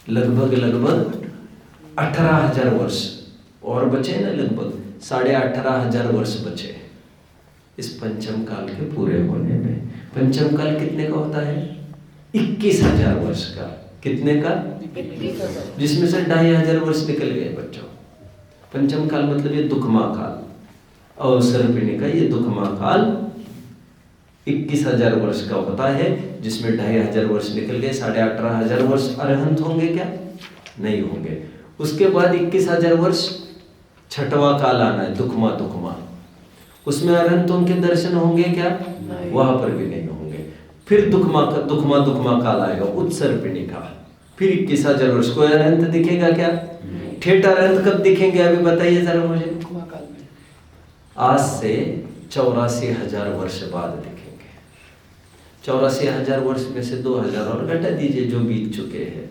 लगभग 18,000 वर्ष और बचे ना, लगभग 18,500 वर्ष बचे इस पंचम काल के पूरे होने में। पंचम काल कितने का होता है? 21,000 वर्ष का। कितने का? 21,000, जिसमें से 2,500 वर्ष निकल गए बच्चों। पंचम काल मतलब ये दुखमा काल, अवसर पीने का ये दुखमा काल 21,000 वर्ष का होता है, जिसमें 2,500 वर्ष निकल गए। 18,500 वर्ष अरहंत होंगे क्या? नहीं होंगे। उसके बाद 21,000 वर्ष छठवां काल आना है, दुखमा दुखमा, उसमें अरहंतों के दर्शन होंगे क्या? वहां पर भी नहीं होंगे। फिर दुखमा काल आएगा, उत्सर्पिणी काल, फिर 21,000 वर्ष। कोई अरहंत दिखेगा क्या? ठेठ अरहंत कब दिखेंगे अभी बताइए जरा मुझे। आज से 84,000 वर्ष बाद दिखेंगे। 84,000 वर्ष में से 2,000 और घटा दीजिए जो बीत चुके हैं।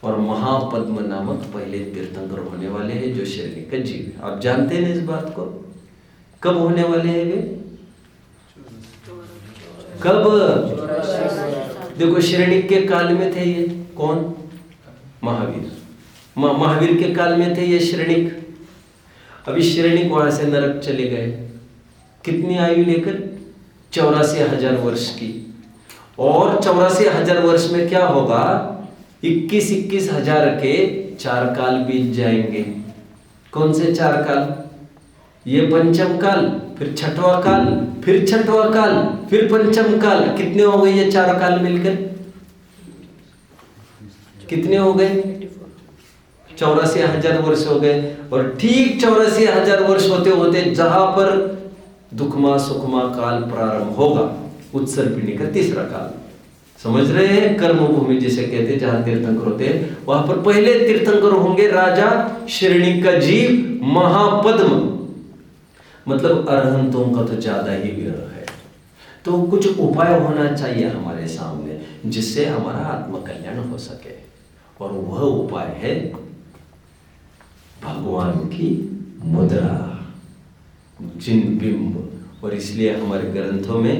और महापद्म नामक पहले तीर्थंकर होने वाले हैं, जो शरीर का जीव है। आप जानते हैं इस बात को? कब होने वाले हैं वे? कब? देखो श्रेणिक के काल में थे ये। कौन? महावीर। महावीर के काल में थे ये श्रेणिक। अभी श्रेणिक वहां से नरक चले गए, कितनी आयु लेकर? 84,000 वर्ष की। और 84,000 वर्ष में क्या होगा? 21,000 के 4 काल बीत जाएंगे। कौन से 4 काल? ये पंचम काल, फिर छठवां काल, फिर छठवां काल, फिर पंचम काल। कितने हो गए ये 4 काल मिलकर? कितने हो गए? 84,000 वर्ष हो गए। और ठीक 84,000 वर्ष होते होते जहां पर दुखमा सुखमा काल प्रारंभ होगा, उत्सर्पिणी का तीसरा काल, समझ रहे हैं? कर्म भूमि जिसे कहते हैं, जहां तीर्थंकर होते हैं, वहां पर पहले तीर्थंकर होंगे राजा श्रेणी का जीव महापद्म। मतलब अरहंतों का तो ज्यादा ही विरह है। तो कुछ उपाय होना चाहिए हमारे सामने जिससे हमारा आत्मकल्याण हो सके, और वह उपाय है भगवान की मुद्रा, जिन बिंब। और इसलिए हमारे ग्रंथों में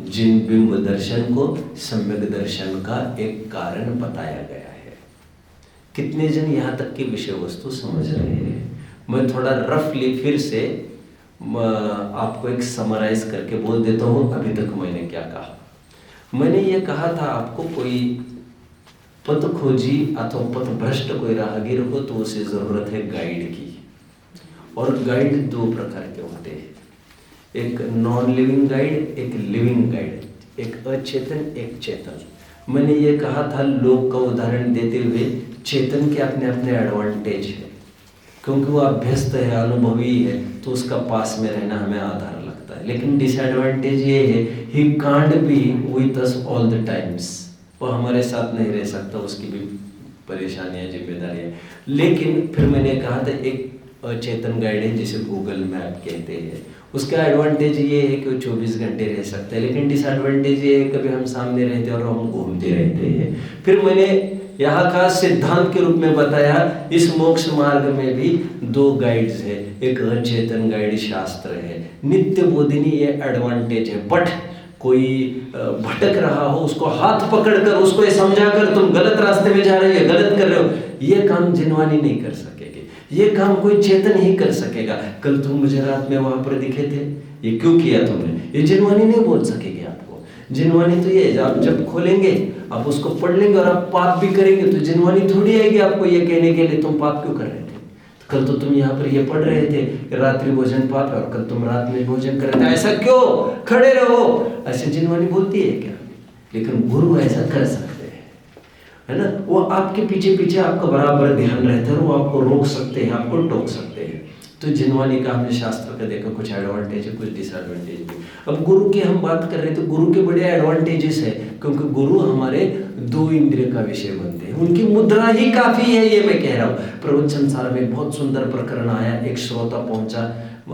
जिन बिंब दर्शन को सम्यक दर्शन का एक कारण बताया गया है। कितने जन यहाँ तक की विषय वस्तु समझ रहे हैं? मैं थोड़ा रफली फिर से आपको एक समराइज करके बोल देता हूँ अभी तक मैंने क्या कहा। मैंने ये कहा था आपको कोई पथ खोजी अथवा पथ भ्रष्ट कोई राहगीर हो तो उसे जरूरत है गाइड की। और गाइड दो प्रकार के होते हैं, एक नॉन लिविंग गाइड, एक लिविंग गाइड, एक अचेतन एक चेतन। मैंने ये कहा था लोक का उदाहरण देते हुए चेतन के अपने अपने एडवांटेज है, क्योंकि वो अभ्यस्त है, अनुभवी है, तो उसका पास में रहना हमें आधार लगता है। लेकिन डिसएडवांटेज ये है he can't be with us all the times, वो हमारे साथ नहीं रह सकता, उसकी भी परेशानियां जिम्मेदारियां। लेकिन फिर मैंने कहा था एक अचेतन गाइड है जिसे गूगल मैप कहते हैं, उसका एडवांटेज ये है कि वो 24 घंटे रह सकता है, लेकिन डिसएडवांटेज ये है कभी हम सामने रहते हैं और हम घूमते रहते हैं। फिर मैंने यहाँ का सिद्धांत के रूप में बताया इस मोक्ष मार्ग में भी दो गाइड्स है, एक अचेतन गाइड शास्त्र है, नित्य बोधिनी ये एडवांटेज है। बट कोई भटक रहा हो उसको हाथ पकड़कर उसको ये समझाकर तुम गलत रास्ते में जा रहे हो, गलत कर रहे हो, ये काम जिनवानी नहीं कर सकेगी, ये काम कोई चेतन ही कर सकेगा। कल तुम मुझे रात में वहां पर दिखे थे, ये क्यों किया तुमने, ये जिनवानी नहीं बोल सकेगी आपको। जिनवानी तो ये आप जब खोलेंगे आप उसको पढ़ लेंगे और आप पाप भी करेंगे तो जिनवानी थोड़ी आएगी आपको ये कहने के लिए तुम पाप क्यों कर रहे थे, कल तो तुम यहाँ पर ये पढ़ रहे थे रात्रि भोजन पाप है और कल तुम रात में भोजन कर रहे थे, ऐसा क्यों, खड़े रहो, ऐसे जिनवानी बोलती है क्या? लेकिन गुरु ऐसा कर सकते हैं, है ना, वो आपके पीछे पीछे आपका बराबर ध्यान रहता है, वो आपको रोक सकते हैं, आपको टोक सकते हैं। तो जिनवानी का हमने शास्त्र का देखा कुछ एडवांटेज है कुछ डिसएडवांटेज भी। अब गुरु की हम बात कर रहे थे, गुरु के बड़े एडवांटेजेस है, क्योंकि गुरु हमारे दो इंद्रिय का विषय बनते हैं, उनकी मुद्रा ही काफी है, ये मैं कह रहा हूँ। प्रवचन सार में एक बहुत सुंदर प्रकरण आया, एक श्रोता पहुंचा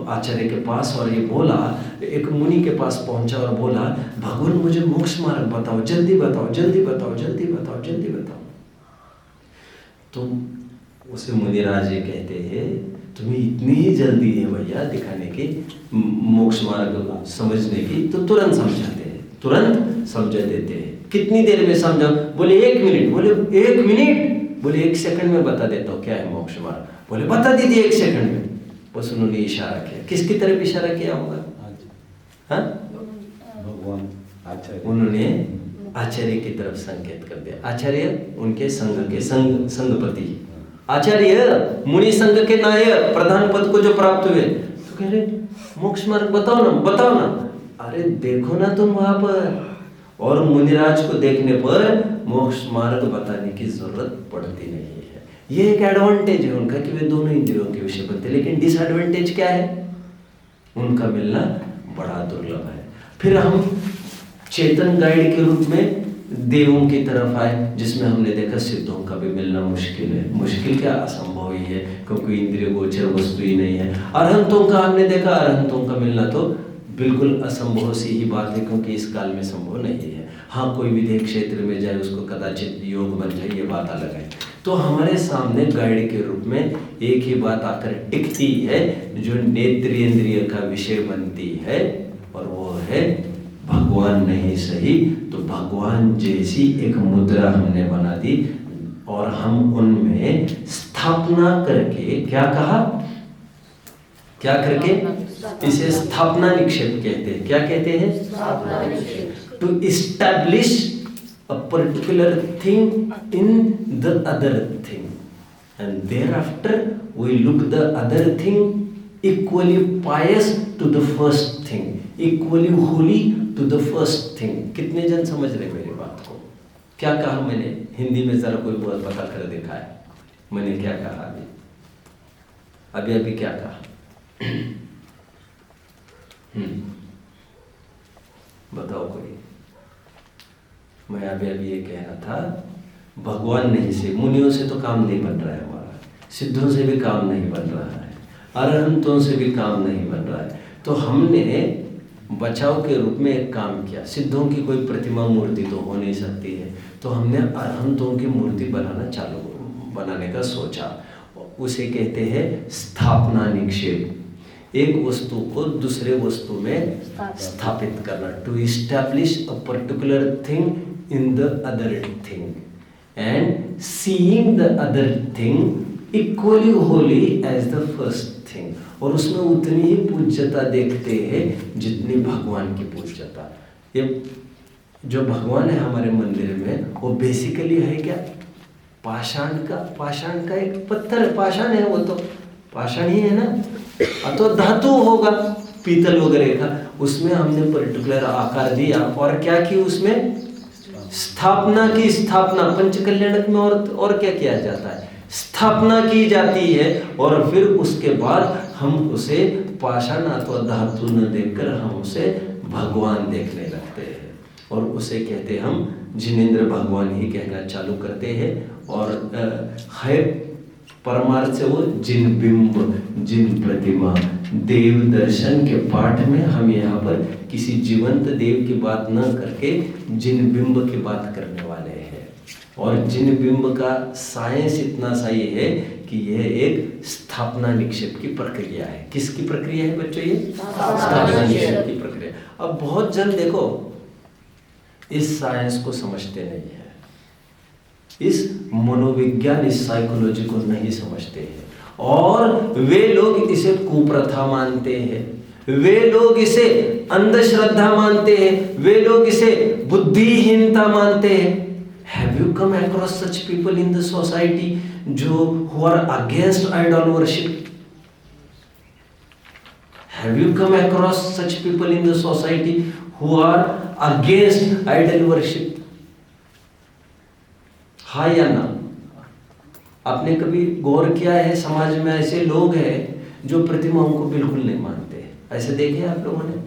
आचार्य के पास और ये बोला, एक मुनि के पास पहुंचा और बोला भगवान मुझे मोक्ष मार्ग बताओ, जल्दी बताओ जल्दी बताओ जल्दी बताओ जल्दी बताओ। तो उसे मुनिराज ये कहते हैं तुम्हें इतनी ही जल्दी है भैया दिखाने की, मोक्ष मार्ग समझने की, तो तुरंत समझाते हैं, तुरंत समझा देते हैं। कितनी देर में समझाओ? बोले 1 मिनट। बोले 1 मिनट? बोले 1 सेकंड में बता देता हूँ क्या है मोक्ष मार्ग। बोले बता दीजिए 1 सेकंड में। बस उन्होंने इशारा किया, किसकी तरफ इशारा किया होगा? हाँ, भगवान आचार्य, उन्होंने आचार्य की तरफ संकेत कर दिया। आचार्य उनके संघ के संघपति, आचार्य मुनि संघ के नायक, प्रधान पद को जो प्राप्त हुए, तो कह रहे मोक्ष मार्ग बताओ ना बताओ ना। अरे देखो ना तुम वहां पर, और मुनिराज को देखने पर मोक्ष मार्ग बताने की जरूरत पड़ती नहीं है। ये एक एडवांटेज है उनका कि वे दोनों इंद्रियों के विषय बनते। लेकिन डिसएडवांटेज क्या है? उनका मिलना बड़ा दुर्लभ है। फिर हम चेतन गाइड के रूप में देवों की तरफ आए, जिसमें हमने देखा सिद्धों का भी मिलना मुश्किल है। मुश्किल क्या, असंभव ही है, क्योंकि इंद्रिय गोचर वस्तु ही नहीं है। अरहंतों का हमने देखा, अरहंतों का मिलना तो बिल्कुल असंभव सी ही बात है, क्योंकि इस काल में संभव नहीं है। हाँ, कोई विदेह क्षेत्र में जाए उसको कदाचित योग बन जाए, ये बात अलग है। तो हमारे सामने गाइड के रूप में एक ही बात आकर टिकती है जो नेत्रेंद्रिय का विषय बनती है, और वो है भगवान नहीं सही तो भगवान जैसी एक मुद्रा हमने बना दी, और हम उनमें स्थापना करके, क्या कहा, क्या करके, इसे स्थापना निक्षेप कहते हैं। क्या कहते हैं? स्थापना निक्षेप। To establish a particular thing in the other thing, and thereafter we look the other thing equally pious to the first thing, equally holy to the first thing। कितने जन समझ रहे मेरी बात को? क्या कहा मैंने हिंदी में? जरा कोई बहुत बता कर दिखाए मैंने क्या कहा अभी अभी क्या कहा? बताओ कोई। मैं अभी ये कह रहा था भगवान नहीं से, मुनियों से तो काम नहीं बन रहा है हमारा, सिद्धों से भी काम नहीं बन रहा है, अरहंतों से भी काम नहीं बन रहा है। तो हमने बचाव के रूप में एक काम किया। सिद्धों की कोई प्रतिमा मूर्ति तो हो नहीं सकती है, तो हमने अरहंतों की मूर्ति बनाने का सोचा। उसे कहते हैं स्थापना निक्षेप। एक वस्तु को दूसरे वस्तु में स्थापित करना, to establish a particular thing in the other thing. and seeing the other thing equally holy as the first thing, और उसमें उतनी ही पूज्यता देखते हैं जितनी भगवान की पूज्यता। ये जो भगवान है हमारे मंदिर में वो बेसिकली है क्या, पाषाण का एक पत्थर, पाषाण है, वो तो पाषाण ही है ना, तो धातु होगा पीतल वगैरह का, उसमें हमने पर्टिकुलर आकार दिया और क्या की, उसमें स्थापना की। स्थापना पंचकल्याणक में और क्या किया जाता है, स्थापना की जाती है, और फिर उसके बाद हम उसे पाषाण अथवा धातु न देखकर हम उसे भगवान देखने लगते हैं, और उसे कहते हैं हम जिनेंद्र भगवान ही कहना चालू करते हैं। और है परमार्थ से वो जिन बिंब, जिन प्रतिमा, देव दर्शन के पाठ में हम यहाँ पर किसी जीवंत देव की बात न करके जिन बिंब की बात करने वाले हैं। और जिन बिंब का साइंस इतना सही है कि यह एक स्थापना निक्षेप की प्रक्रिया है। किसकी प्रक्रिया है बच्चों, ये स्थापना निक्षेप की प्रक्रिया। अब बहुत जन देखो इस साइंस को समझते नहीं है, इस मनोविज्ञान, इस साइकोलॉजी को नहीं समझते हैं, और वे लोग इसे कुप्रथा मानते हैं, वे लोग इसे अंधश्रद्धा मानते हैं, वे लोग इसे बुद्धिहीनता मानते हैं। Have you come across such people in the society जो who are against idol worship? Have you come across such people in the society who are against idol worship? हाँ या ना? आपने कभी गौर किया है समाज में ऐसे लोग हैं जो प्रतिमाओं को बिल्कुल नहीं मानते, ऐसे देखे आप लोगों ने?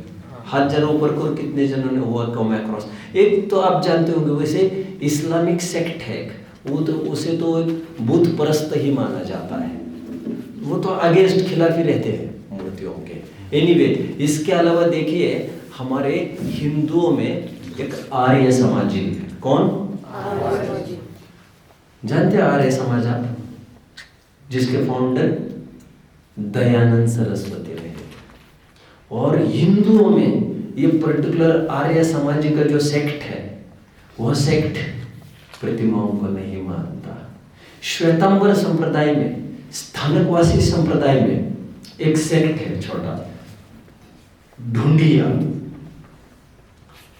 हाथ जरा ऊपर को, कितने जनों ने हुआ कम अक्रॉस। एक तो आप जानते होंगे वैसे इस्लामिक सेक्ट है, वो तो उसे तो एक बुत परस्त ही माना जाता है, वो तो अगेंस्ट खिलाफ ही रहते हैं मूर्तियों के। एनीवे, इसके अलावा देखिए हमारे हिंदुओं में एक आर्य समाजी है। कौन? जानते हैं आर्य समाज आप, जिसके फाउंडर दयानंद सरस्वती रहे। और हिंदुओं में ये पर्टिकुलर आर्य समाज का जो सेक्ट है, वह सेक्ट प्रतिमाओं को नहीं मानता। श्वेतांबर संप्रदाय में, स्थानकवासी संप्रदाय में एक सेक्ट है छोटा, ढूंढिया।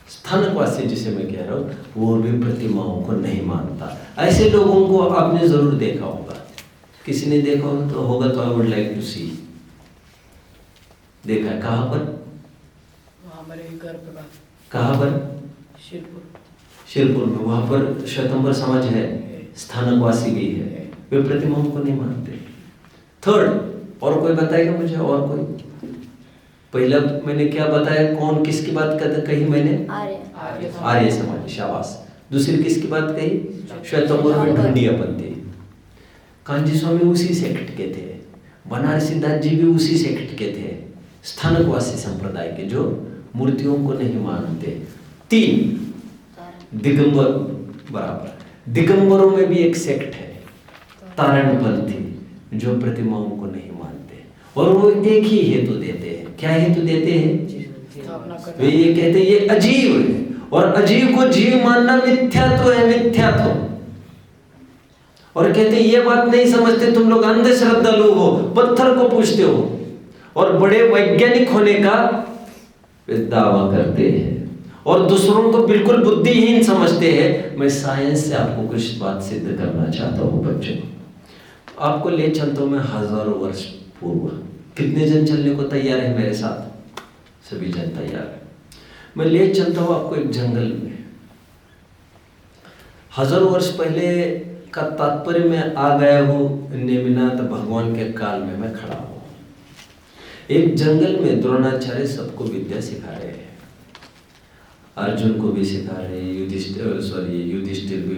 स्थानकवासी जिसे मैं कह रहा हूं, वो भी प्रतिमाओं को नहीं मानता। ऐसे लोगों को आपने जरूर देखा होगा, किसी ने देखा हो तो होगा तो आई वुड लाइक टू सी। देखा है? कहाँ पर? हमारे घर पे बात। कहाँ पर? शिरपुर में। वहां पर श्वेतांबर समाज है, स्थानकवासी भी है, वे प्रतिमाओं को नहीं मानते। थर्ड, और कोई बताएगा मुझे? और कोई? पहला मैंने क्या बताया, कौन किसकी बात कही मैंने? आर्य समाज, शाबाश। दूसरी किसकी बात कही? श्वेतांबर में ढूंढियापंथी। कांजी स्वामी उसी सेक्ट के थे, बनारसी दास जी भी उसी सेक्ट के थे, स्थानकवासी संप्रदाय के, जो मूर्तियों को नहीं मानते। तीन, दिगंबर, बराबर। दिगंबरों में भी एक सेक्ट है, तारणपंथी, जो प्रतिमाओं को नहीं मानते, और वो एक ही हेतु देते हैं। क्या हेतु देते हैं? वे ये कहते हैं ये अजीव है, और अजीव को जीव मानना मिथ्यात्व है, मिथ्यात्व। और कहते ये बात नहीं समझते, तुम लोग अंधश्रद्धालु हो, पत्थर को पूजते हो, और बड़े वैज्ञानिक होने का दावा करते हैं, और दूसरों को बिल्कुल बुद्धिहीन समझते हैं। मैं साइंस से आपको कुछ बात सिद्ध करना चाहता हूँ बच्चों। आपको ले चलता हूँ मैं हजारों वर्ष पूर्व। कितने जन चलने को तैयार है मेरे साथ? सभी जन तैयार है। मैं ले चलता हूँ आपको एक जंगल में। हजारों वर्ष पहले का तात्पर्य मैं आ गया हूँ नेमिनाथ भगवान के काल में मैं खड़ा हूँ। एक जंगल में द्रोणाचार्य सबको विद्या सिखा रहे हैं, अर्जुन को भी सिखा रहे हैं, युधिष्ठिर भी